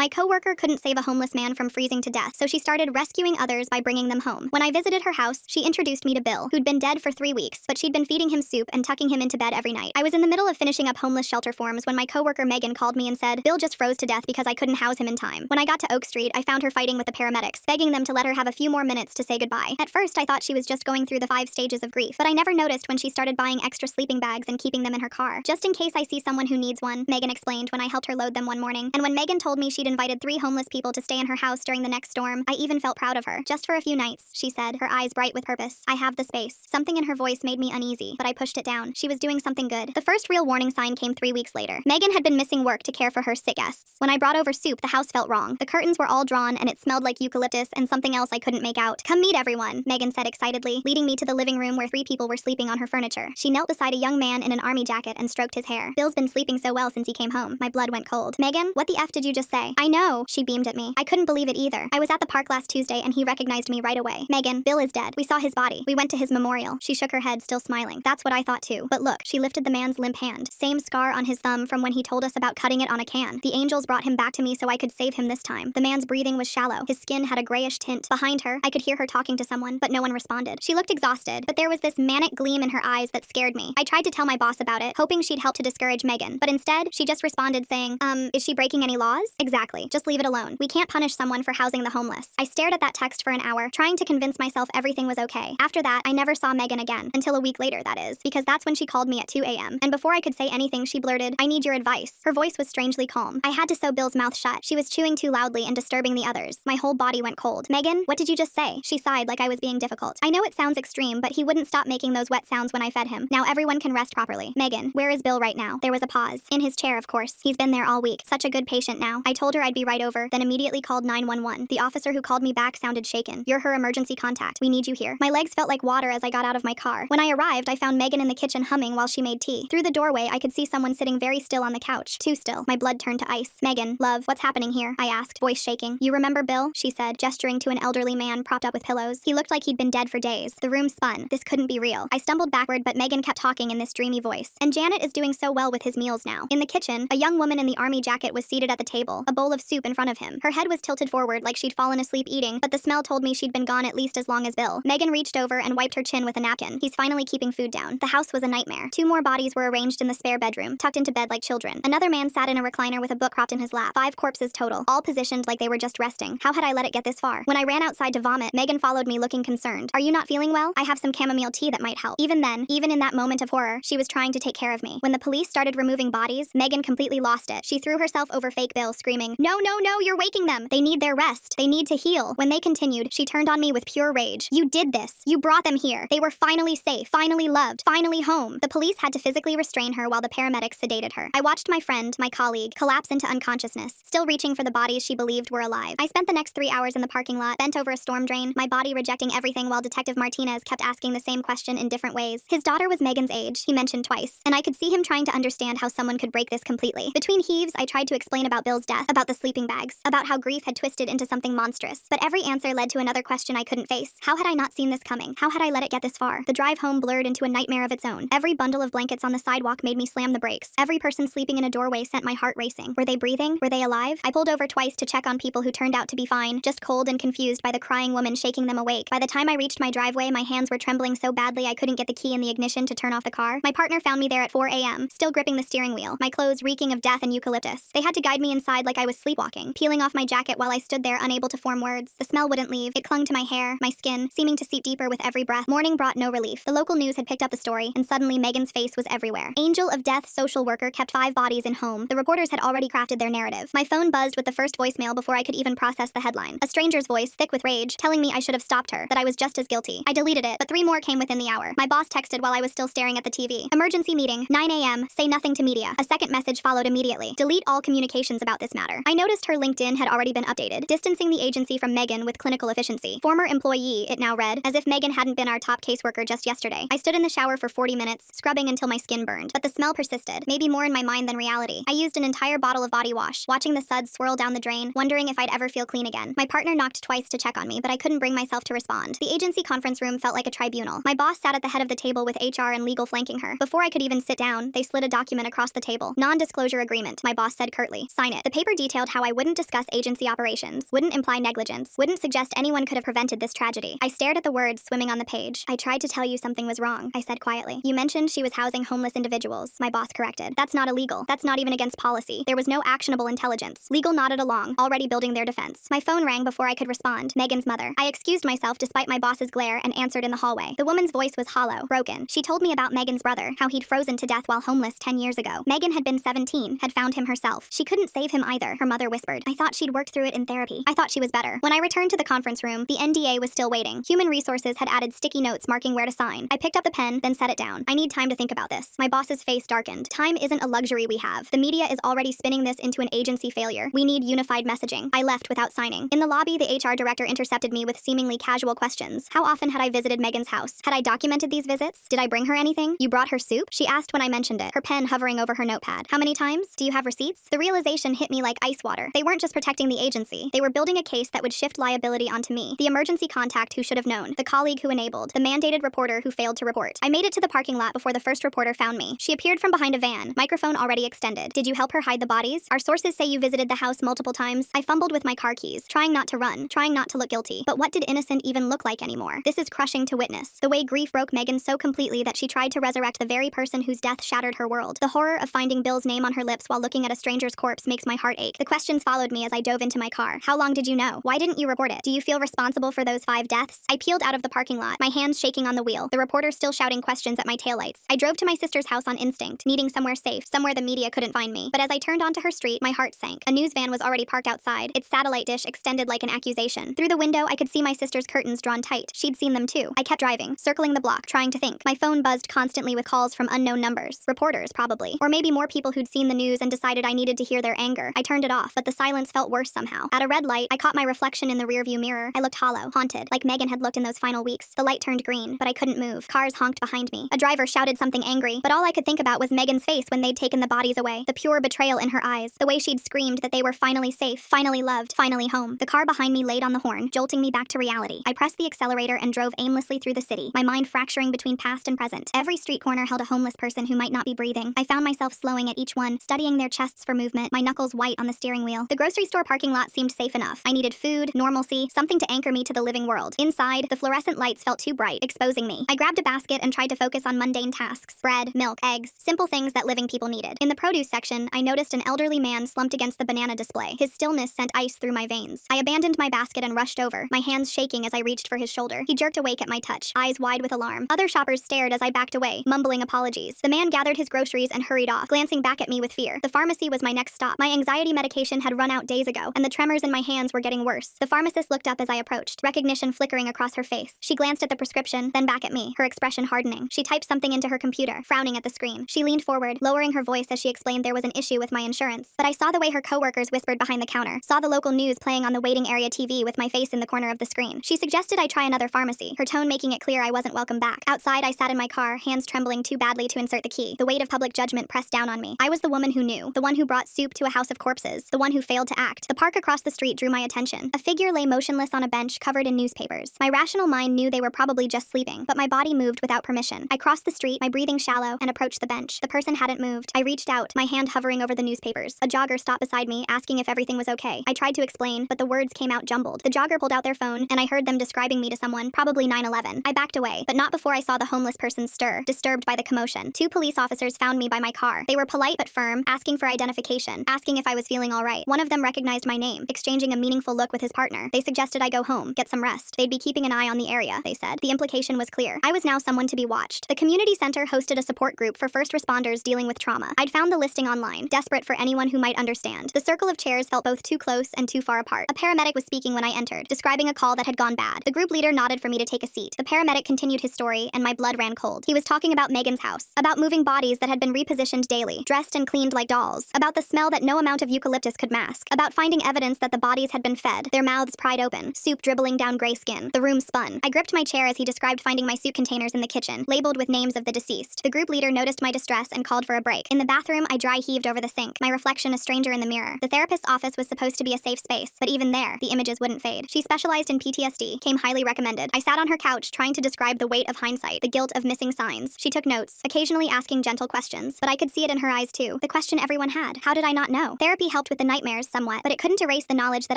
My coworker couldn't save a homeless man from freezing to death, so she started rescuing others by bringing them home. When I visited her house, she introduced me to Bill, who'd been dead for 3 weeks, but she'd been feeding him soup and tucking him into bed every night. I was in the middle of finishing up homeless shelter forms when my coworker Megan called me and said, Bill just froze to death because I couldn't house him in time. When I got to Oak Street, I found her fighting with the paramedics, begging them to let her have a few more minutes to say goodbye. At first, I thought she was just going through the 5 stages of grief, but I never noticed when she started buying extra sleeping bags and keeping them in her car. Just in case I see someone who needs one, Megan explained when I helped her load them one morning. And when Megan told me she'd invited 3 homeless people to stay in her house during the next storm, I even felt proud of her. Just for a few nights, she said, her eyes bright with purpose. I have the space. Something in her voice made me uneasy, but I pushed it down. She was doing something good. The first real warning sign came 3 weeks later. Megan had been missing work to care for her sick guests. When I brought over soup, the house felt wrong. The curtains were all drawn and it smelled like eucalyptus and something else I couldn't make out. Come meet everyone, Megan said excitedly, leading me to the living room where 3 people were sleeping on her furniture. She knelt beside a young man in an army jacket and stroked his hair. Bill's been sleeping so well since he came home. My blood went cold. Megan, what the F did you just say? I know, she beamed at me. I couldn't believe it either. I was at the park last Tuesday and he recognized me right away. Megan, Bill is dead. We saw his body. We went to his memorial. She shook her head, still smiling. That's what I thought too. But look, she lifted the man's limp hand. Same scar on his thumb from when he told us about cutting it on a can. The angels brought him back to me so I could save him this time. The man's breathing was shallow. His skin had a grayish tint. Behind her, I could hear her talking to someone, but no one responded. She looked exhausted, but there was this manic gleam in her eyes that scared me. I tried to tell my boss about it, hoping she'd help to discourage Megan, but instead, she just responded saying, is she breaking any laws? Exactly. Just leave it alone. We can't punish someone for housing the homeless. I stared at that text for an hour, trying to convince myself everything was okay. After that, I never saw Megan again, until a week later, that is, because that's when she called me at 2 a.m. And before I could say anything, she blurted, I need your advice. Her voice was strangely calm. I had to sew Bill's mouth shut. She was chewing too loudly and disturbing the others. My whole body went cold. Megan, what did you just say? She sighed like I was being difficult. I know it sounds extreme, but he wouldn't stop making those wet sounds when I fed him. Now everyone can rest properly. Megan, where is Bill right now? There was a pause. In his chair, of course. He's been there all week. Such a good patient now. I told her I'd be right over, then immediately called 911. The officer who called me back sounded shaken. You're her emergency contact. We need you here. My legs felt like water as I got out of my car. When I arrived, I found Megan in the kitchen humming while she made tea. Through the doorway, I could see someone sitting very still on the couch. Too still. My blood turned to ice. Megan, love, what's happening here? I asked, voice shaking. You remember Bill? She said, gesturing to an elderly man propped up with pillows. He looked like he'd been dead for days. The room spun. This couldn't be real. I stumbled backward, but Megan kept talking in this dreamy voice. And Janet is doing so well with his meals now. In the kitchen, a young woman in the army jacket was seated at the table, a bowl of soup in front of him. Her head was tilted forward like she'd fallen asleep eating, but the smell told me she'd been gone at least as long as Bill. Megan reached over and wiped her chin with a napkin. He's finally keeping food down. The house was a nightmare. 2 more bodies were arranged in the spare bedroom, tucked into bed like children. Another man sat in a recliner with a book propped in his lap. 5 corpses total, all positioned like they were just resting. How had I let it get this far? When I ran outside to vomit, Megan followed me looking concerned. Are you not feeling well? I have some chamomile tea that might help. Even then, even in that moment of horror, she was trying to take care of me. When the police started removing bodies, Megan completely lost it. She threw herself over fake Bill, screaming, No, no, no, you're waking them. They need their rest. They need to heal. When they continued, she turned on me with pure rage. You did this. You brought them here. They were finally safe, finally loved, finally home. The police had to physically restrain her while the paramedics sedated her. I watched my friend, my colleague, collapse into unconsciousness, still reaching for the bodies she believed were alive. I spent the next 3 hours in the parking lot, bent over a storm drain, my body rejecting everything while Detective Martinez kept asking the same question in different ways. His daughter was Megan's age, he mentioned twice, and I could see him trying to understand how someone could break this completely. Between heaves, I tried to explain about Bill's death, about the sleeping bags, about how grief had twisted into something monstrous, but every answer led to another question I couldn't face. How had I not seen this coming? How had I let it get this far? The drive home blurred into a nightmare of its own. Every bundle of blankets on the sidewalk made me slam the brakes. Every person sleeping in a doorway sent my heart racing. Were they breathing? Were they alive? I pulled over twice to check on people who turned out to be fine, just cold and confused by the crying woman shaking them awake. By the time I reached my driveway, my hands were trembling so badly I couldn't get the key in the ignition to turn off the car. My partner found me there at 4 a.m., still gripping the steering wheel, my clothes reeking of death and eucalyptus. They had to guide me inside like I was sleepwalking, peeling off my jacket while I stood there unable to form words. The smell wouldn't leave. It clung to my hair, my skin, seeming to seep deeper with every breath. Morning brought no relief. The local news had picked up the story, and suddenly Megan's face was everywhere. Angel of death social worker kept 5 bodies in home. The reporters had already crafted their narrative. My phone buzzed with the first voicemail before I could even process the headline. A stranger's voice, thick with rage, telling me I should have stopped her, that I was just as guilty. I deleted it, but 3 more came within the hour. My boss texted while I was still staring at the TV. Emergency meeting, 9 a.m., say nothing to media. A second message followed immediately. Delete all communications about this matter. I noticed her LinkedIn had already been updated, distancing the agency from Megan with clinical efficiency. Former employee, it now read, as if Megan hadn't been our top caseworker just yesterday. I stood in the shower for 40 minutes, scrubbing until my skin burned, but the smell persisted, maybe more in my mind than reality. I used an entire bottle of body wash, watching the suds swirl down the drain, wondering if I'd ever feel clean again. My partner knocked twice to check on me, but I couldn't bring myself to respond. The agency conference room felt like a tribunal. My boss sat at the head of the table with HR and legal flanking her. Before I could even sit down, they slid a document across the table. Non-disclosure agreement, my boss said curtly. Sign it. The paper detailed detailed how I wouldn't discuss agency operations, wouldn't imply negligence, wouldn't suggest anyone could have prevented this tragedy. I stared at the words swimming on the page. I tried to tell you something was wrong, I said quietly. You mentioned she was housing homeless individuals, my boss corrected. That's not illegal. That's not even against policy. There was no actionable intelligence. Legal nodded along, already building their defense. My phone rang before I could respond. Megan's mother. I excused myself despite my boss's glare and answered in the hallway. The woman's voice was hollow, broken. She told me about Megan's brother, how he'd frozen to death while homeless 10 years ago. Megan had been 17, had found him herself. She couldn't save him either, her mother whispered. I thought she'd worked through it in therapy. I thought she was better. When I returned to the conference room, the NDA was still waiting. Human Resources had added sticky notes marking where to sign. I picked up the pen, then set it down. I need time to think about this. My boss's face darkened. Time isn't a luxury we have. The media is already spinning this into an agency failure. We need unified messaging. I left without signing. In the lobby, the HR director intercepted me with seemingly casual questions. How often had I visited Megan's house? Had I documented these visits? Did I bring her anything? You brought her soup? She asked when I mentioned it, her pen hovering over her notepad. How many times? Do you have receipts? The realization hit me like ice water. They weren't just protecting the agency. They were building a case that would shift liability onto me. The emergency contact who should have known. The colleague who enabled. The mandated reporter who failed to report. I made it to the parking lot before the first reporter found me. She appeared from behind a van, microphone already extended. Did you help her hide the bodies? Our sources say you visited the house multiple times. I fumbled with my car keys, trying not to run, trying not to look guilty. But what did innocent even look like anymore? This is crushing to witness. The way grief broke Megan so completely that she tried to resurrect the very person whose death shattered her world. The horror of finding Bill's name on her lips while looking at a stranger's corpse makes my heart ache. The questions followed me as I dove into my car. How long did you know? Why didn't you report it? Do you feel responsible for those 5 deaths? I peeled out of the parking lot, my hands shaking on the wheel, the reporter still shouting questions at my taillights. I drove to my sister's house on instinct, needing somewhere safe, somewhere the media couldn't find me. But as I turned onto her street, my heart sank. A news van was already parked outside, its satellite dish extended like an accusation. Through the window, I could see my sister's curtains drawn tight. She'd seen them too. I kept driving, circling the block, trying to think. My phone buzzed constantly with calls from unknown numbers. Reporters, probably. Or maybe more people who'd seen the news and decided I needed to hear their anger. I turned it off, but the silence felt worse somehow. At a red light, I caught my reflection in the rearview mirror. I looked hollow, haunted, like Megan had looked in those final weeks. The light turned green, but I couldn't move. Cars honked behind me. A driver shouted something angry, but all I could think about was Megan's face when they'd taken the bodies away. The pure betrayal in her eyes. The way she'd screamed that they were finally safe, finally loved, finally home. The car behind me laid on the horn, jolting me back to reality. I pressed the accelerator and drove aimlessly through the city, my mind fracturing between past and present. Every street corner held a homeless person who might not be breathing. I found myself slowing at each one, studying their chests for movement, my knuckles white on the steering wheel. The grocery store parking lot seemed safe enough. I needed food, normalcy, something to anchor me to the living world. Inside, the fluorescent lights felt too bright, exposing me. I grabbed a basket and tried to focus on mundane tasks. Bread, milk, eggs, simple things that living people needed. In the produce section, I noticed an elderly man slumped against the banana display. His stillness sent ice through my veins. I abandoned my basket and rushed over, my hands shaking as I reached for his shoulder. He jerked awake at my touch, eyes wide with alarm. Other shoppers stared as I backed away, mumbling apologies. The man gathered his groceries and hurried off, glancing back at me with fear. The pharmacy was my next stop. My anxiety medication had run out days ago, and the tremors in my hands were getting worse. The pharmacist looked up as I approached, recognition flickering across her face. She glanced at the prescription, then back at me, her expression hardening. She typed something into her computer, frowning at the screen. She leaned forward, lowering her voice as she explained there was an issue with my insurance. But I saw the way her coworkers whispered behind the counter, saw the local news playing on the waiting area TV with my face in the corner of the screen. She suggested I try another pharmacy, her tone making it clear I wasn't welcome back. Outside, I sat in my car, hands trembling too badly to insert the key. The weight of public judgment pressed down on me. I was the woman who knew, the one who brought soup to a house of corpses, the one who failed to act. The park across the street drew my attention. A figure lay motionless on a bench covered in newspapers. My rational mind knew they were probably just sleeping, but my body moved without permission. I crossed the street, my breathing shallow, and approached the bench. The person hadn't moved. I reached out, my hand hovering over the newspapers. A jogger stopped beside me, asking if everything was okay. I tried to explain, but the words came out jumbled. The jogger pulled out their phone, and I heard them describing me to someone, probably 9/11. I backed away, but not before I saw the homeless person stir, disturbed by the commotion. 2 police officers found me by my car. They were polite but firm, asking for identification, asking if I was feeling all right. One of them recognized my name, exchanging a meaningful look with his partner. They suggested I go home, get some rest. They'd be keeping an eye on the area, they said. The implication was clear. I was now someone to be watched. The community center hosted a support group for first responders dealing with trauma. I'd found the listing online, desperate for anyone who might understand. The circle of chairs felt both too close and too far apart. A paramedic was speaking when I entered, describing a call that had gone bad. The group leader nodded for me to take a seat. The paramedic continued his story, and my blood ran cold. He was talking about Megan's house, about moving bodies that had been repositioned daily, dressed and cleaned like dolls, about the smell that no amount of eucalyptus could mask, about finding evidence that the bodies had been fed, their mouths pried open, soup dribbling down gray skin. The room spun. I gripped my chair as he described finding my soup containers in the kitchen, labeled with names of the deceased. The group leader noticed my distress and called for a break. In the bathroom, I dry heaved over the sink, my reflection a stranger in the mirror. The therapist's office was supposed to be a safe space, but even there, the images wouldn't fade. She specialized in PTSD, came highly recommended. I sat on her couch trying to describe the weight of hindsight, the guilt of missing signs. She took notes, occasionally asking gentle questions, but I could see it in her eyes too. The question everyone had. How did I not know? Therapy helped helped with the nightmares somewhat, but it couldn't erase the knowledge that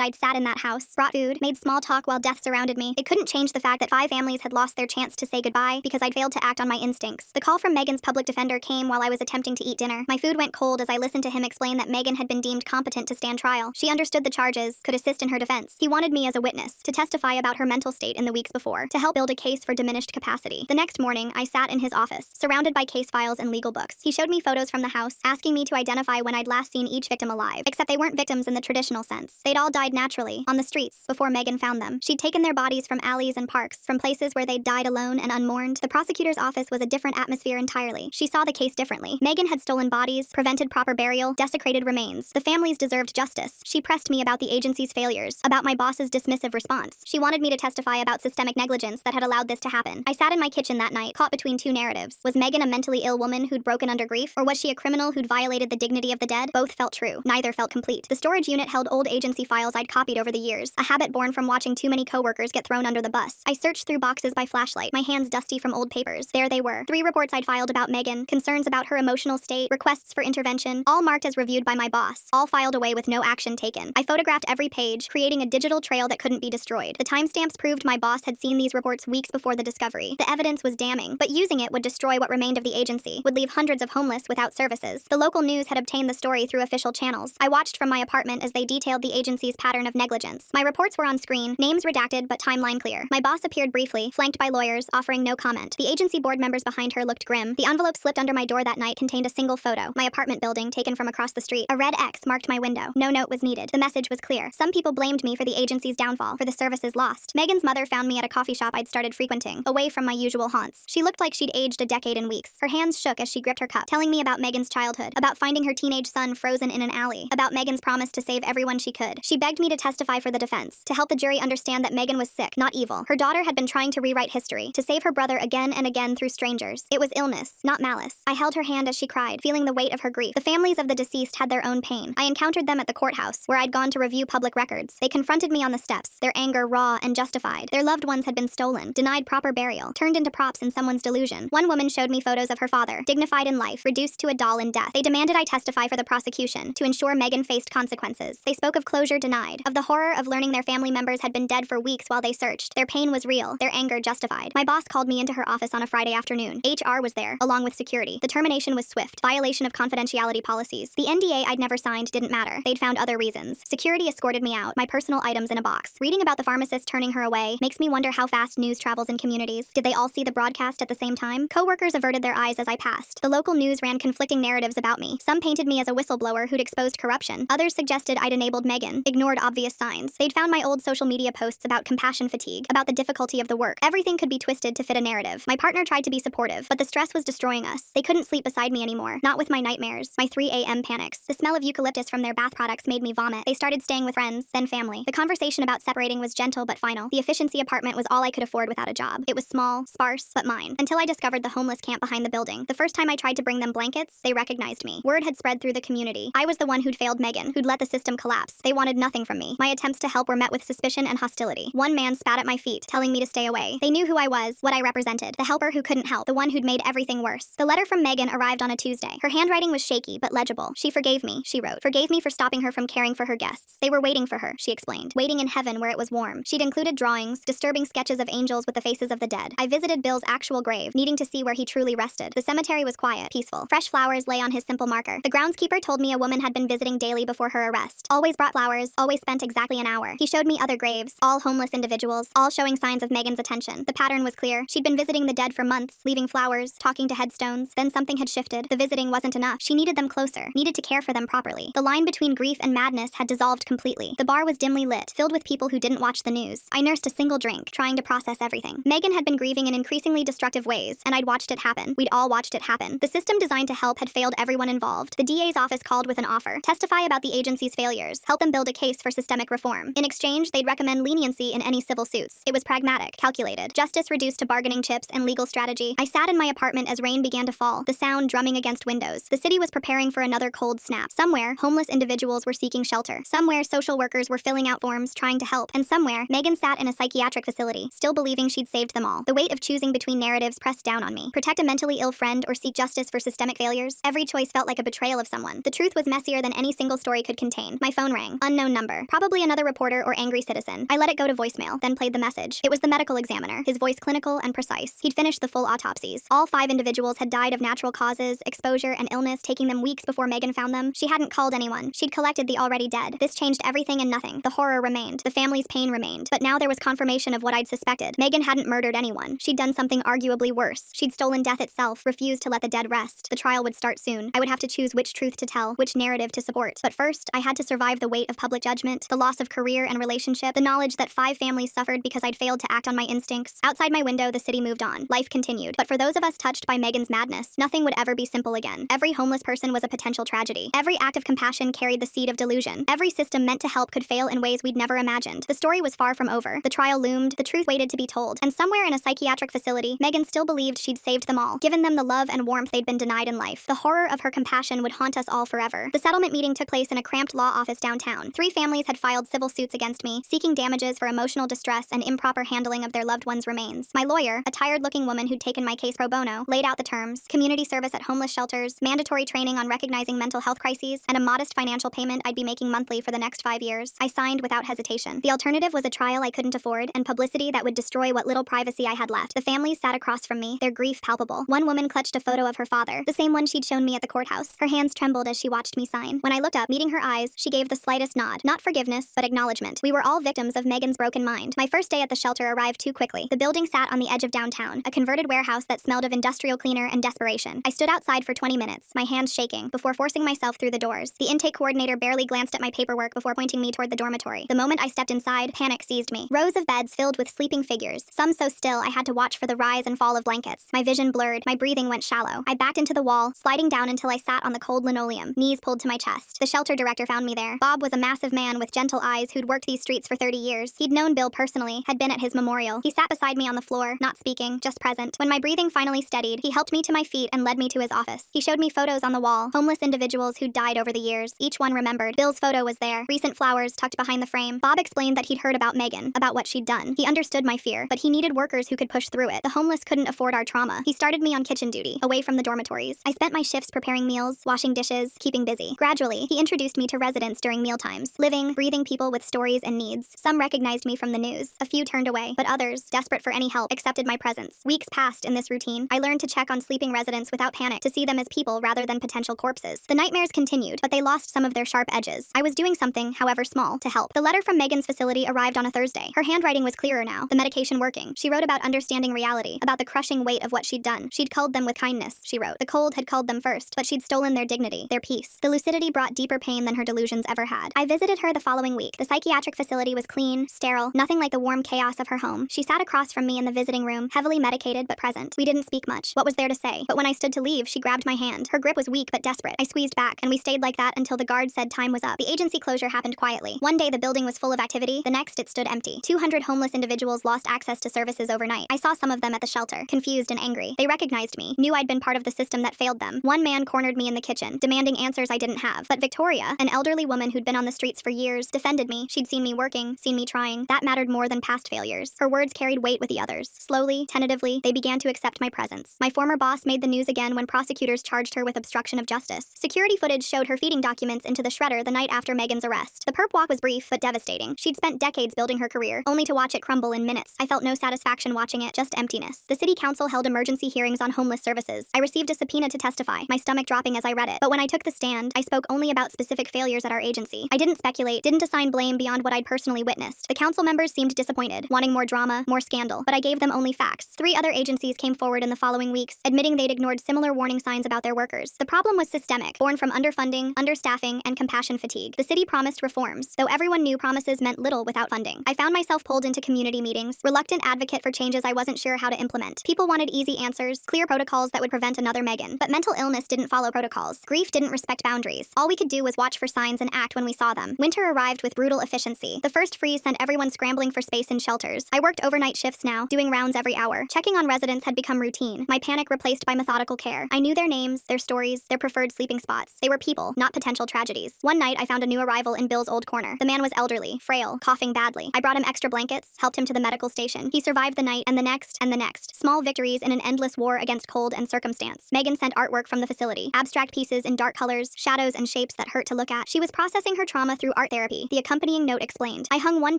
I'd sat in that house, brought food, made small talk while death surrounded me. It couldn't change the fact that 5 families had lost their chance to say goodbye because I'd failed to act on my instincts. The call from Megan's public defender came while I was attempting to eat dinner. My food went cold as I listened to him explain that Megan had been deemed competent to stand trial. She understood the charges, could assist in her defense. He wanted me as a witness, to testify about her mental state in the weeks before, to help build a case for diminished capacity. The next morning, I sat in his office, surrounded by case files and legal books. He showed me photos from the house, asking me to identify when I'd last seen each victim alive. Except they weren't victims in the traditional sense. They'd all died naturally, on the streets, before Megan found them. She'd taken their bodies from alleys and parks, from places where they'd died alone and unmourned. The prosecutor's office was a different atmosphere entirely. She saw the case differently. Megan had stolen bodies, prevented proper burial, desecrated remains. The families deserved justice. She pressed me about the agency's failures, about my boss's dismissive response. She wanted me to testify about systemic negligence that had allowed this to happen. I sat in my kitchen that night, caught between two narratives. Was Megan a mentally ill woman who'd broken under grief, or was she a criminal who'd violated the dignity of the dead? Both felt true. Neither felt complete. The storage unit held old agency files I'd copied over the years, a habit born from watching too many coworkers get thrown under the bus. I searched through boxes by flashlight, my hands dusty from old papers. There they were. 3 reports I'd filed about Megan, concerns about her emotional state, requests for intervention, all marked as reviewed by my boss, all filed away with no action taken. I photographed every page, creating a digital trail that couldn't be destroyed. The timestamps proved my boss had seen these reports weeks before the discovery. The evidence was damning, but using it would destroy what remained of the agency, would leave hundreds of homeless without services. The local news had obtained the story through official channels. I watched from my apartment as they detailed the agency's pattern of negligence. My reports were on screen, names redacted but timeline clear. My boss appeared briefly, flanked by lawyers, offering no comment. The agency board members behind her looked grim. The envelope slipped under my door that night contained a single photo. My apartment building, taken from across the street. A red X marked my window. No note was needed. The message was clear. Some people blamed me for the agency's downfall, for the services lost. Megan's mother found me at a coffee shop I'd started frequenting, away from my usual haunts. She looked like she'd aged a decade in weeks. Her hands shook as she gripped her cup, telling me about Megan's childhood, about finding her teenage son frozen in an alley, about Megan's promise to save everyone she could. She begged me to testify for the defense, to help the jury understand that Megan was sick, not evil. Her daughter had been trying to rewrite history, to save her brother again and again through strangers. It was illness, not malice. I held her hand as she cried, feeling the weight of her grief. The families of the deceased had their own pain. I encountered them at the courthouse, where I'd gone to review public records. They confronted me on the steps, their anger raw and justified. Their loved ones had been stolen, denied proper burial, turned into props in someone's delusion. One woman showed me photos of her father, dignified in life, reduced to a doll in death. They demanded I testify for the prosecution, to ensure Megan faced consequences. They spoke of closure denied, of the horror of learning their family members had been dead for weeks while they searched. Their pain was real, their anger justified. My boss called me into her office on a Friday afternoon. HR was there, along with security. The termination was swift, violation of confidentiality policies. The NDA I'd never signed didn't matter. They'd found other reasons. Security escorted me out, my personal items in a box. Reading about the pharmacist turning her away makes me wonder how fast news travels in communities. Did they all see the broadcast at the same time? Coworkers averted their eyes as I passed. The local news ran conflicting narratives about me. Some painted me as a whistleblower who'd exposed corruption. Others suggested I'd enabled Megan, ignored obvious signs. They'd found my old social media posts about compassion fatigue, about the difficulty of the work. Everything could be twisted to fit a narrative. My partner tried to be supportive, but the stress was destroying us. They couldn't sleep beside me anymore. Not with my nightmares, my 3 a.m. panics. The smell of eucalyptus from their bath products made me vomit. They started staying with friends, then family. The conversation about separating was gentle but final. The efficiency apartment was all I could afford without a job. It was small, sparse, but mine. Until I discovered the homeless camp behind the building. The first time I tried to bring them blankets, they recognized me. Word had spread through the community. I was the one who'd failed Megan, who'd let the system collapse. They wanted nothing from me. My attempts to help were met with suspicion and hostility. One man spat at my feet, telling me to stay away. They knew who I was, what I represented. The helper who couldn't help, the one who'd made everything worse. The letter from Megan arrived on a Tuesday. Her handwriting was shaky but legible. She forgave me, she wrote. Forgave me for stopping her from caring for her guests. They were waiting for her, she explained. Waiting in heaven where it was warm. She'd included drawings, disturbing sketches of angels with the faces of the dead. I visited Bill's actual grave, needing to see where he truly rested. The cemetery was quiet, peaceful. Fresh flowers lay on his simple marker. The groundskeeper told me a woman had been visiting daily before her arrest. Always brought flowers, always spent exactly an hour. He showed me other graves, all homeless individuals, all showing signs of Megan's attention. The pattern was clear. She'd been visiting the dead for months, leaving flowers, talking to headstones. Then something had shifted. The visiting wasn't enough. She needed them closer, needed to care for them properly. The line between grief and madness had dissolved completely. The bar was dimly lit, filled with people who didn't watch the news. I nursed a single drink, trying to process everything. Megan had been grieving in increasingly destructive ways, and I'd watched it happen. We'd all watched it happen. The system designed to help had failed everyone involved. The DA's office called with an offer. Testify about the agency's failures. Help them build a case for systemic reform. In exchange, they'd recommend leniency in any civil suits. It was pragmatic, calculated. Justice reduced to bargaining chips and legal strategy. I sat in my apartment as rain began to fall, the sound drumming against windows. The city was preparing for another cold snap. Somewhere, homeless individuals were seeking shelter. Somewhere, social workers were filling out forms trying to help. And somewhere, Megan sat in a psychiatric facility, still believing she'd saved them all. The weight of choosing between narratives pressed down on me. Protect a mentally ill friend or seek justice for systemic failures. Every choice felt like a betrayal of someone. The truth was messier than any single story could contain. My phone rang. Unknown number. Probably another reporter or angry citizen. I let it go to voicemail, then played the message. It was the medical examiner, his voice clinical and precise. He'd finished the full autopsies. All 5 individuals had died of natural causes, exposure, and illness, taking them weeks before Megan found them. She hadn't called anyone. She'd collected the already dead. This changed everything and nothing. The horror remained. The family's pain remained. But now there was confirmation of what I'd suspected. Megan hadn't murdered anyone. She'd done something arguably worse. She'd stolen death itself, refused to let the dead rest. The trial would start soon. I would have to choose which truth to tell, which narrative to support. But first, I had to survive the weight of public judgment, the loss of career and relationship, the knowledge that 5 families suffered because I'd failed to act on my instincts. Outside my window, the city moved on. Life continued. But for those of us touched by Megan's madness, nothing would ever be simple again. Every homeless person was a potential tragedy. Every act of compassion carried the seed of delusion. Every system meant to help could fail in ways we'd never imagined. The story was far from over. The trial loomed. The truth waited to be told. And somewhere in a psychiatric facility, Megan still believed she'd saved them all, given them the love and warmth they'd been denied in life. The horror of her compassion would haunt us all forever. The settlement meeting took place in a cramped law office downtown. 3 families had filed civil suits against me, seeking damages for emotional distress and improper handling of their loved ones' remains. My lawyer, a tired-looking woman who'd taken my case pro bono, laid out the terms: community service at homeless shelters, mandatory training on recognizing mental health crises, and a modest financial payment I'd be making monthly for the next 5 years. I signed without hesitation. The alternative was a trial I couldn't afford and publicity that would destroy what little privacy I had left. The families sat across from me, their grief palpable. One woman clutched a photo of her father, the same one she'd shown me at the courthouse. Her hands trembled as she watched me sign. When I looked up, meeting her eyes, she gave the slightest nod. Not forgiveness, but acknowledgement. We were all victims of Megan's broken mind. My first day at the shelter arrived too quickly. The building sat on the edge of downtown, a converted warehouse that smelled of industrial cleaner and desperation. I stood outside for 20 minutes, my hands shaking, before forcing myself through the doors. The intake coordinator barely glanced at my paperwork before pointing me toward the dormitory. The moment I stepped inside, panic seized me. Rows of beds filled with sleeping figures, some so still I had to watch for the rise and fall of blankets. My vision blurred, my breathing went shallow. I backed into the wall, sliding down until I sat on the cold linoleum, knees pulled to my chest. The shelter director found me there. Bob was a massive man with gentle eyes who'd worked these streets for 30 years. He'd known Bill personally, had been at his memorial. He sat beside me on the floor, not speaking, just present. When my breathing finally steadied, he helped me to my feet and led me to his office. He showed me photos on the wall, homeless individuals who'd died over the years, each one remembered. Bill's photo was there, recent flowers tucked behind the frame. Bob explained that he'd heard about Megan, about what she'd done. He understood my fear, but he needed workers who could push through it. The homeless couldn't afford our trauma. He started me on kitchen duty, away from the dormitories. I spent my shifts preparing meals, washing dishes, keeping busy. Gradually, he introduced me to residents during mealtimes, living, breathing people with stories and needs. Some recognized me from the news. A few turned away, but others, desperate for any help, accepted my presence. Weeks passed in this routine. I learned to check on sleeping residents without panic, to see them as people rather than potential corpses. The nightmares continued, but they lost some of their sharp edges. I was doing something, however small, to help. The letter from Megan's facility arrived on a Thursday. Her handwriting was clearer now, the medication working. She wrote about understanding reality, about the crushing weight of what she'd done. She'd culled them with kindness, she wrote. The cold had culled them first, but she'd stolen their dignity, their peace. The lucidity brought deeper pain than her delusions ever had. I visited her the following week. The psychiatric facility was clean, sterile, nothing like the warm chaos of her home. She sat across from me in the visiting room, heavily medicated but present. We didn't speak much. What was there to say? But when I stood to leave, she grabbed my hand. Her grip was weak but desperate. I squeezed back, and we stayed like that until the guard said time was up. The agency closure happened quietly. One day the building was full of activity, the next it stood empty. 200 homeless individuals lost access to services overnight. I saw some of them at the shelter, confused and angry. They recognized me, knew I'd been part of the system that failed them. One man cornered me in the kitchen, demanding answers I didn't have. But Victoria, an elderly woman who'd been on the streets for years, defended me. She'd seen me working, seen me trying. That mattered more than past failures. Her words carried weight with the others. Slowly, tentatively, they began to accept my presence. My former boss made the news again when prosecutors charged her with obstruction of justice. Security footage showed her feeding documents into the shredder the night after Megan's arrest. The perp walk was brief but devastating. She'd spent decades building her career, only to watch it crumble in minutes. I felt no satisfaction watching it, just emptiness. The city council held emergency hearings on homeless services. I received a subpoena to testify, my stomach dropping as I read it. But when I took the stand, I spoke only about specific failures at our agency. I didn't speculate, didn't assign blame beyond what I'd personally witnessed. The council members seemed disappointed, wanting more drama, more scandal, but I gave them only facts. 3 other agencies came forward in the following weeks, admitting they'd ignored similar warning signs about their workers. The problem was systemic, born from underfunding, understaffing, and compassion fatigue. The city promised reforms, though everyone knew promises meant little without funding. I found myself pulled into community meetings, reluctant advocate for changes I wasn't sure how to implement. People wanted easy answers, clear protocols that would prevent another Megan. But mental illness didn't follow protocols. Grief didn't respect boundaries. All we could do was watch for signs and act when we saw them. Winter arrived with brutal efficiency. The first freeze sent everyone scrambling for space in shelters. I worked overnight shifts now, doing rounds every hour. Checking on residents had become routine, my panic replaced by methodical care. I knew their names, their stories, their preferred sleeping spots. They were people, not potential tragedies. One night, I found a new arrival in Bill's old corner. The man was elderly, frail, coughing badly. I brought him extra blankets, helped him to the medical station. He survived the night and the next and the next. Small victories in an endless war against cold and circumstance. Megan sent artwork from the facility, abstract pieces in dark colors, shadows and shapes that hurt to look at. She was processing her trauma through art therapy, the accompanying note explained. I hung one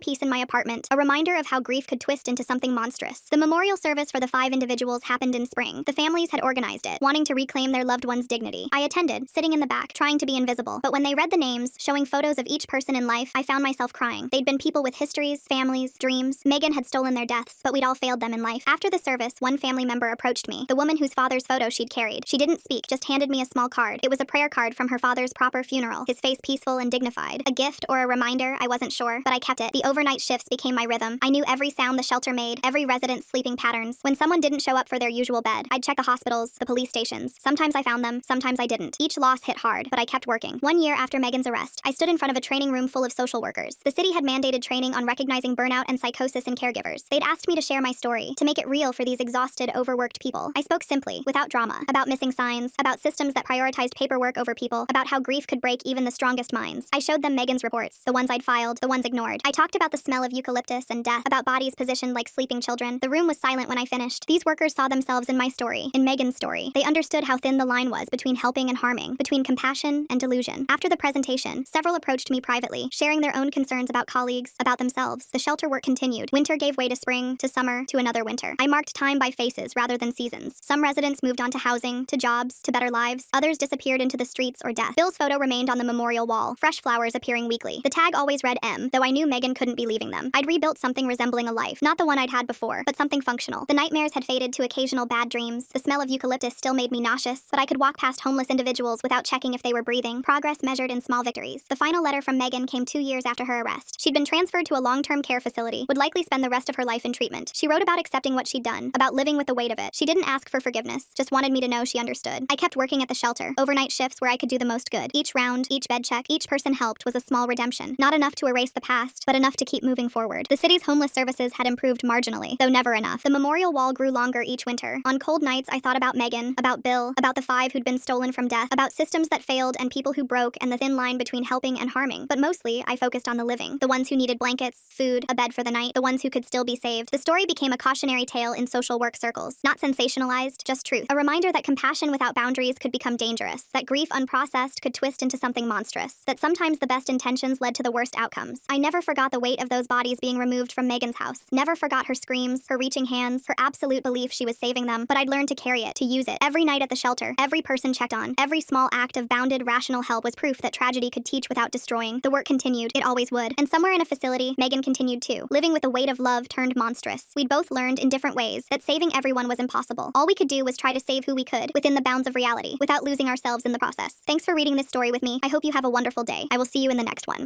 piece in my apartment, a reminder of how grief could twist into something monstrous. The memorial service for the 5 individuals happened in spring. The families had organized it, wanting to reclaim their loved one's dignity. I attended, sitting in the back, trying to be invisible. But when they read the names, showing photos of each person in life, I found myself crying. They'd been people with histories, families, dreams. Megan had stolen their deaths, but we'd all failed them in life. After the service, one family member approached me, the woman whose father's photo she'd carried. She didn't speak, just handed me a small card. It was a prayer card from her father's proper funeral, his face peaceful and dignified. A gift or a reminder, I wasn't sure, but I kept it. The overnight shifts became my rhythm. I knew every sound the shelter made, every resident's sleeping patterns. When someone didn't show up for their usual bed, I'd check the hospitals, the police stations. Sometimes I found them, sometimes I didn't. Each loss hit hard, but I kept working. 1 year after Megan's arrest, I stood in front of a training room full of social workers. The city had mandated training on recognizing burnout and psychosis in caregivers. They'd asked me to share my story, to make it real for these exhausted, overworked people. I spoke simply, without drama, about missing signs, about systems that prioritized paperwork over people, about how grief could break even the strongest minds. I showed them Megan's reports, the ones I'd filed, the ones ignored. I talked about the smell of eucalyptus and death, about bodies positioned like sleeping children. The room was silent when I finished. These workers saw themselves in my story, in Megan's story. They understood how thin the line was between helping and harming, between compassion and delusion. After the presentation, several approached me privately, sharing their own concerns about colleagues, about themselves. The shelter work continued. Winter gave way to spring, to summer, to another winter. I marked time by faces rather than seasons. Some residents moved on to housing, to jobs, to better lives. Others disappeared into the streets or death. Bill's photo remained on the memorial wall, fresh flowers appearing weekly. The tag always read M, though I knew Megan couldn't be leaving them. I'd rebuilt something resembling a life, not the one I'd had before, but something functional. The nightmares had faded to occasional bad dreams. The smell of eucalyptus still made me nauseous, but I could walk past homeless individuals without checking if they were breathing. Progress measured in small victories. The final letter from Megan came 2 years after her arrest. She'd been transferred to a long-term care facility, would likely spend the rest of her life in treatment. She wrote about accepting what she'd done, about living with the weight of it. She didn't ask for forgiveness, just wanted me to know she understood. I kept working at the shelter, overnight shifts where I could do the most good. Each round, each bed check, each person helped was a small redemption. Not enough to erase the past, but enough to keep moving forward. The city's homeless services had improved marginally, though never enough. The memorial wall grew longer each winter. On cold nights, I thought about Megan, about Bill, about the 5 who'd been stolen from death, about systems that failed and people who broke and the thin line between helping and harming. But mostly, I focused on the living. The ones who needed blankets, food, a bed for the night, the ones who could still be saved. The story became a cautionary tale in social work circles. Not sensationalized, just truth. A reminder that compassion without boundaries could become dangerous, that grief unprocessed could twist into something monstrous, that sometimes the best intentions led to the worst outcomes. I never forgot the weight of those bodies being removed from Megan's house. Never forgot her screams, her reaching hands, her absolute belief she was saving them, but I'd learned to carry it, to use it. Every night at the shelter, every person checked on, every small act of bounded, rational help was proof that tragedy could teach without destroying. The work continued. It always would. And somewhere in a facility, Megan continued too, living with the weight of love turned monstrous. We'd both learned in different ways that saving everyone was impossible. All we could do was try to save who we could, within the bounds of reality, without losing ourselves in the process. Thanks for reading this story with me. I hope you have a wonderful day. I will see you in the next one.